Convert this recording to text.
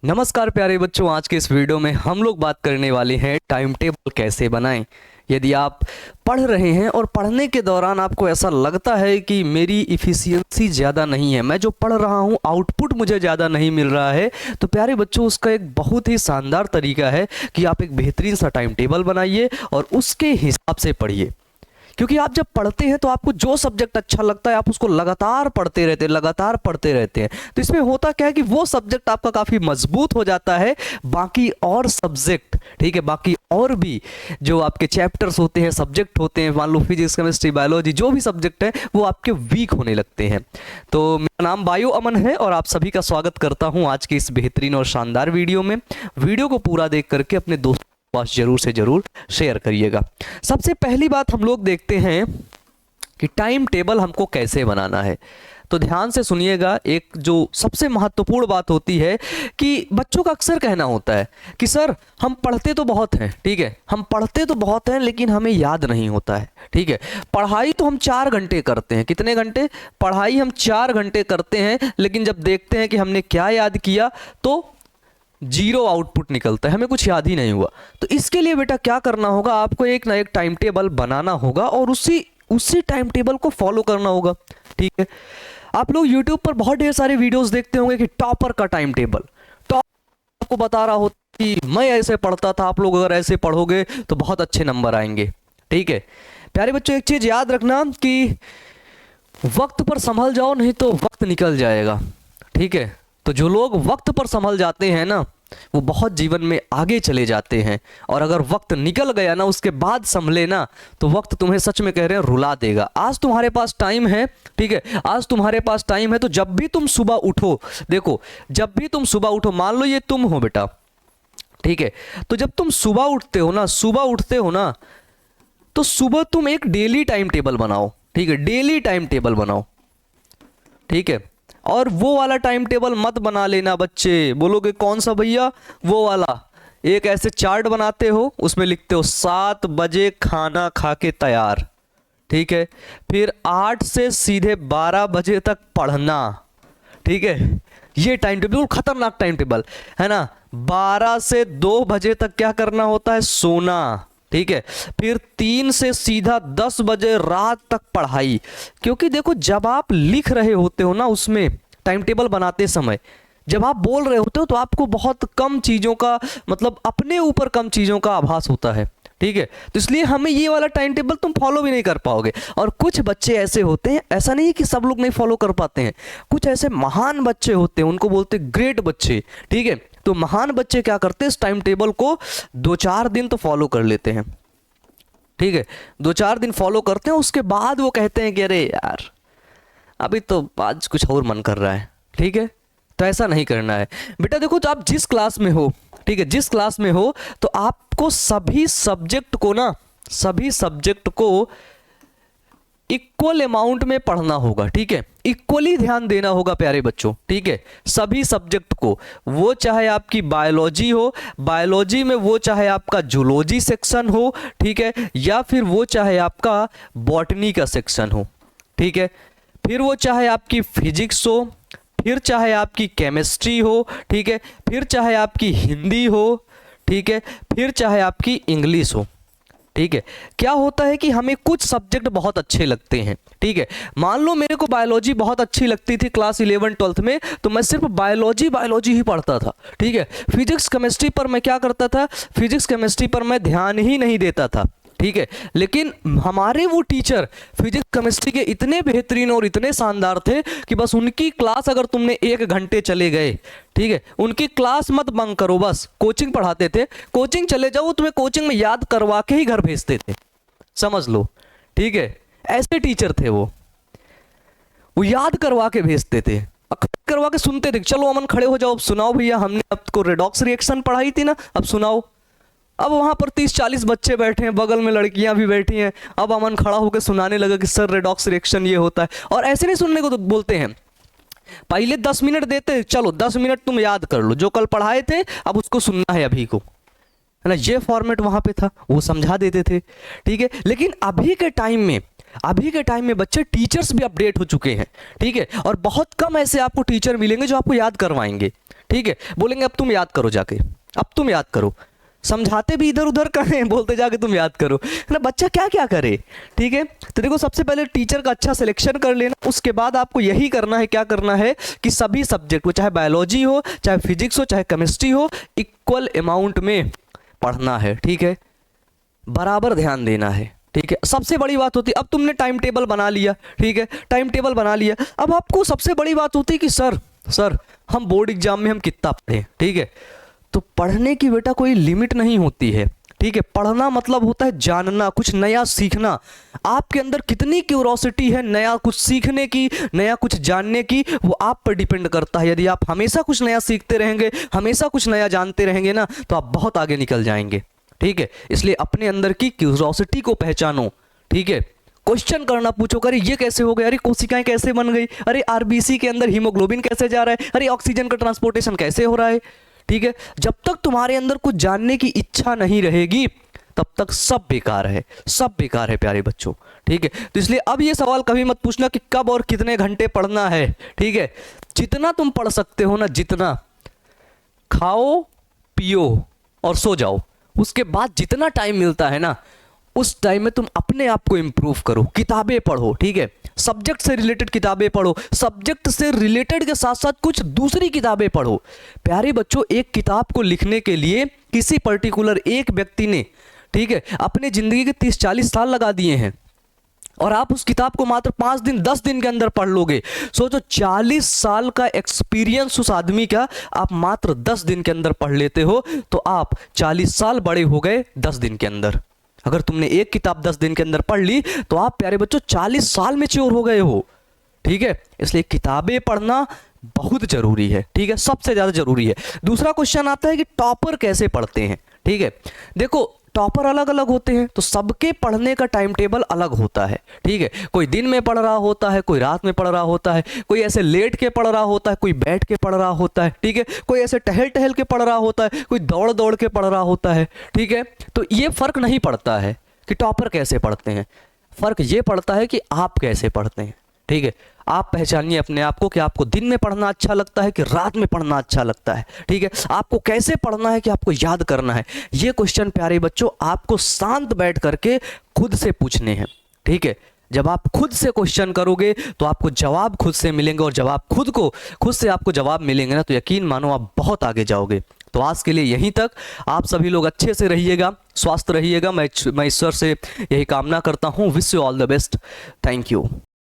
नमस्कार प्यारे बच्चों, आज के इस वीडियो में हम लोग बात करने वाले हैं टाइम टेबल कैसे बनाएं। यदि आप पढ़ रहे हैं और पढ़ने के दौरान आपको ऐसा लगता है कि मेरी इफ़िशियंसी ज़्यादा नहीं है, मैं जो पढ़ रहा हूँ आउटपुट मुझे ज़्यादा नहीं मिल रहा है, तो प्यारे बच्चों उसका एक बहुत ही शानदार तरीका है कि आप एक बेहतरीन सा टाइम टेबल बनाइए और उसके हिसाब से पढ़िए। क्योंकि आप जब पढ़ते हैं तो आपको जो सब्जेक्ट अच्छा लगता है आप उसको लगातार पढ़ते रहते हैं। तो इसमें होता क्या है कि वो सब्जेक्ट आपका काफ़ी मजबूत हो जाता है, बाकी और सब्जेक्ट, ठीक है, बाकी और भी जो आपके चैप्टर्स होते हैं, सब्जेक्ट होते हैं, मान लो फिजिक्स, केमिस्ट्री, बायोलॉजी, जो भी सब्जेक्ट है वो आपके वीक होने लगते हैं। तो मेरा नाम बायो अमन है और आप सभी का स्वागत करता हूँ आज के इस बेहतरीन और शानदार वीडियो में। वीडियो को पूरा देख करके अपने दोस्तों पास जरूर से जरूर शेयर करिएगा। सबसे पहली बात हम लोग देखते हैं कि टाइम टेबल हमको कैसे बनाना है। तो ध्यान से सुनिएगा, एक जो सबसे महत्वपूर्ण बात होती है कि बच्चों का अक्सर कहना होता है कि सर हम पढ़ते तो बहुत हैं, ठीक है, हम पढ़ते तो बहुत हैं लेकिन हमें याद नहीं होता है, ठीक है। पढ़ाई तो हम 4 घंटे करते हैं, कितने घंटे पढ़ाई हम 4 घंटे करते हैं, लेकिन जब देखते हैं कि हमने क्या याद किया तो 0 आउटपुट निकलता है, हमें कुछ याद ही नहीं हुआ। तो इसके लिए बेटा क्या करना होगा, आपको एक ना एक टाइम टेबल बनाना होगा और उसी टाइम टेबल को फॉलो करना होगा, ठीक है। आप लोग YouTube पर बहुत ढेर सारे वीडियोस देखते होंगे कि टॉपर का टाइम टेबल, टॉपर आपको बता रहा होता कि मैं ऐसे पढ़ता था, आप लोग अगर ऐसे पढ़ोगे तो बहुत अच्छे नंबर आएंगे, ठीक है। प्यारे बच्चों, एक चीज याद रखना कि वक्त पर संभल जाओ नहीं तो वक्त निकल जाएगा, ठीक है। तो जो लोग वक्त पर संभल जाते हैं ना वो बहुत जीवन में आगे चले जाते हैं, और अगर वक्त निकल गया ना उसके बाद संभले ना तो वक्त तुम्हें सच में कह रहे हैं रुला देगा। आज तुम्हारे पास टाइम है, ठीक है, आज तुम्हारे पास टाइम है, तो जब भी तुम सुबह उठो, देखो जब भी तुम सुबह उठो, मान लो ये तुम हो बेटा, ठीक है, तो जब तुम सुबह उठते हो ना तो सुबह तुम एक डेली टाइम टेबल बनाओ, ठीक है, डेली टाइम टेबल बनाओ, ठीक है। और वो वाला टाइम टेबल मत बना लेना बच्चे, बोलोगे कौन सा भैया, वो वाला एक ऐसे चार्ट बनाते हो उसमें लिखते हो 7 बजे खाना खा के तैयार, ठीक है, फिर 8 से सीधे 12 बजे तक पढ़ना, ठीक है। ये टाइम टेबल खतरनाक टाइम टेबल है ना। 12 से 2 बजे तक क्या करना होता है, सोना, ठीक है। फिर 3 से सीधा 10 बजे रात तक पढ़ाई। क्योंकि देखो जब आप लिख रहे होते हो ना उसमें टाइम टेबल बनाते समय, जब आप बोल रहे होते हो तो आपको बहुत कम चीज़ों का, मतलब अपने ऊपर कम चीज़ों का आभास होता है, ठीक है। तो इसलिए हमें ये वाला टाइम टेबल तुम फॉलो भी नहीं कर पाओगे। और कुछ बच्चे ऐसे होते हैं, ऐसा नहीं है कि सब लोग नहीं फॉलो कर पाते हैं, कुछ ऐसे महान बच्चे होते हैं, उनको बोलते हैं ग्रेट बच्चे, ठीक है। तो महान बच्चे क्या करते हैं, इस टाइम टेबल को 2-4 दिन तो फॉलो कर लेते हैं, ठीक है, 2-4 दिन फॉलो करते हैं, उसके बाद वो कहते हैं कि अरे यार अभी तो आज कुछ और मन कर रहा है, ठीक है। तो ऐसा नहीं करना है बेटा। देखो तो आप जिस क्लास में हो, ठीक है, जिस क्लास में हो तो आपको सभी सब्जेक्ट को इक्वल अमाउंट में पढ़ना होगा, ठीक है, इक्वली ध्यान देना होगा प्यारे बच्चों, ठीक है। सभी सब्जेक्ट को, वो चाहे आपकी बायोलॉजी हो, बायोलॉजी में वो चाहे आपका जूलॉजी सेक्शन हो, ठीक है, या फिर वो चाहे आपका बॉटनी का सेक्शन हो, ठीक है, फिर वो चाहे आपकी फिजिक्स हो, फिर चाहे आपकी केमिस्ट्री हो, ठीक है, फिर चाहे आपकी हिंदी हो, ठीक है, फिर चाहे आपकी इंग्लिश हो, ठीक है। क्या होता है कि हमें कुछ सब्जेक्ट बहुत अच्छे लगते हैं, ठीक है। मान लो मेरे को बायोलॉजी बहुत अच्छी लगती थी क्लास 11-12 में, तो मैं सिर्फ बायोलॉजी ही पढ़ता था, ठीक है। फिजिक्स केमिस्ट्री पर मैं क्या करता था, फिजिक्स केमिस्ट्री पर मैं ध्यान ही नहीं देता था, ठीक है। लेकिन हमारे वो टीचर फिजिक्स केमिस्ट्री के इतने बेहतरीन और इतने शानदार थे कि बस उनकी क्लास अगर तुमने 1 घंटे चले गए, ठीक है, उनकी क्लास मत बंक करो, बस कोचिंग पढ़ाते थे, कोचिंग चले जाओ, तुम्हें कोचिंग में याद करवा के ही घर भेजते थे, समझ लो, ठीक है। ऐसे टीचर थे वो याद करवा के भेजते थे, करवा के सुनते थे, चलो अमन खड़े हो जाओ, अब सुनाओ भैया, हमने आपको रेडॉक्स रिएक्शन पढ़ाई थी ना, अब सुनाओ। अब वहाँ पर 30-40 बच्चे बैठे हैं, बगल में लड़कियां भी बैठी हैं, अब अमन खड़ा होकर सुनाने लगा कि सर रेडॉक्स रिएक्शन ये होता है। और ऐसे नहीं सुनने को तो बोलते हैं, पहले 10 मिनट देते, चलो 10 मिनट तुम याद कर लो जो कल पढ़ाए थे, अब उसको सुनना है अभी को, है ना, ये फॉर्मेट वहाँ पे था, वो समझा देते थे, ठीक है। लेकिन अभी के टाइम में अभी के टाइम में बच्चे टीचर्स भी अपडेट हो चुके हैं, ठीक है, और बहुत कम ऐसे आपको टीचर मिलेंगे जो आपको याद करवाएंगे, ठीक है, बोलेंगे अब तुम याद करो जाके, अब तुम याद करो, समझाते भी इधर उधर करें, बोलते जाके तुम याद करो, है ना, बच्चा क्या क्या करे, ठीक है। तो देखो सबसे पहले टीचर का अच्छा सिलेक्शन कर लेना, उसके बाद आपको यही करना है, क्या करना है कि सभी सब्जेक्ट, वो चाहे बायोलॉजी हो, चाहे फिजिक्स हो, चाहे केमिस्ट्री हो, इक्वल अमाउंट में पढ़ना है, ठीक है, बराबर ध्यान देना है, ठीक है। सबसे बड़ी बात होती है, अब तुमने टाइम टेबल बना लिया, ठीक है, टाइम टेबल बना लिया, अब आपको सबसे बड़ी बात होती है कि सर हम बोर्ड एग्जाम में हम कितना पढ़ें, ठीक है। तो पढ़ने की बेटा कोई लिमिट नहीं होती है, ठीक है। पढ़ना मतलब होता है जानना, कुछ नया सीखना। आपके अंदर कितनी क्यूरोसिटी है नया कुछ सीखने की, नया कुछ जानने की, वो आप पर डिपेंड करता है। यदि आप हमेशा कुछ नया सीखते रहेंगे, हमेशा कुछ नया जानते रहेंगे ना, तो आप बहुत आगे निकल जाएंगे, ठीक है। इसलिए अपने अंदर की क्यूरोसिटी को पहचानो, ठीक है। क्वेश्चन करना, पूछो, अरे ये कैसे हो गया, अरे कोशिकाएं कैसे बन गई, अरे आरबीसी के अंदर हीमोग्लोबिन कैसे जा रहा है, अरे ऑक्सीजन का ट्रांसपोर्टेशन कैसे हो रहा है, ठीक है। जब तक तुम्हारे अंदर कुछ जानने की इच्छा नहीं रहेगी, तब तक सब बेकार है, सब बेकार है प्यारे बच्चों, ठीक है। तो इसलिए अब ये सवाल कभी मत पूछना कि कब और कितने घंटे पढ़ना है, ठीक है। जितना तुम पढ़ सकते हो ना, जितना, खाओ पियो और सो जाओ, उसके बाद जितना टाइम मिलता है ना, उस टाइम में तुम अपने आप को इम्प्रूव करो, किताबें पढ़ो, ठीक है, सब्जेक्ट से रिलेटेड किताबें पढ़ो, सब्जेक्ट से रिलेटेड के साथ साथ कुछ दूसरी किताबें पढ़ो। प्यारे बच्चों, एक किताब को लिखने के लिए किसी पर्टिकुलर एक व्यक्ति ने, ठीक है, अपने ज़िंदगी के 30-40 साल लगा दिए हैं, और आप उस किताब को मात्र 5 दिन 10 दिन के अंदर पढ़ लोगे। सोचो 40 साल का एक्सपीरियंस उस आदमी का आप मात्र 10 दिन के अंदर पढ़ लेते हो, तो आप 40 साल बड़े हो गए 10 दिन के अंदर। अगर तुमने एक किताब 10 दिन के अंदर पढ़ ली, तो आप प्यारे बच्चों 40 साल में मैच्योर हो गए हो, ठीक है। इसलिए किताबें पढ़ना बहुत जरूरी है, ठीक है, सबसे ज़्यादा जरूरी है। दूसरा क्वेश्चन आता है कि टॉपर कैसे पढ़ते हैं, ठीक है। देखो टॉपर अलग अलग होते हैं, तो सबके पढ़ने का टाइम टेबल अलग होता है, ठीक है। कोई दिन में पढ़ रहा होता है, कोई रात में पढ़ रहा होता है, कोई ऐसे लेट के पढ़ रहा होता है, कोई बैठ के पढ़ रहा होता है, ठीक है, कोई ऐसे टहल टहल के पढ़ रहा होता है, कोई दौड़ दौड़ के पढ़ रहा होता है, ठीक है। तो ये फर्क नहीं पड़ता है कि टॉपर कैसे पढ़ते हैं, फर्क ये पड़ता है कि आप कैसे पढ़ते हैं, ठीक है। आप पहचानिए अपने आप को कि आपको दिन में पढ़ना अच्छा लगता है कि रात में पढ़ना अच्छा लगता है, ठीक है। आपको कैसे पढ़ना है कि आपको याद करना है, ये क्वेश्चन प्यारे बच्चों आपको शांत बैठ करके खुद से पूछने हैं, ठीक है। जब आप खुद से क्वेश्चन करोगे तो आपको जवाब खुद से मिलेंगे, और जब आप खुद से आपको जवाब मिलेंगे ना, तो यकीन मानो आप बहुत आगे जाओगे। तो आज के लिए यहीं तक। आप सभी लोग अच्छे से रहिएगा, स्वस्थ रहिएगा। मैं ईश्वर से यही कामना करता हूँ। Wish you all the best. Thank you.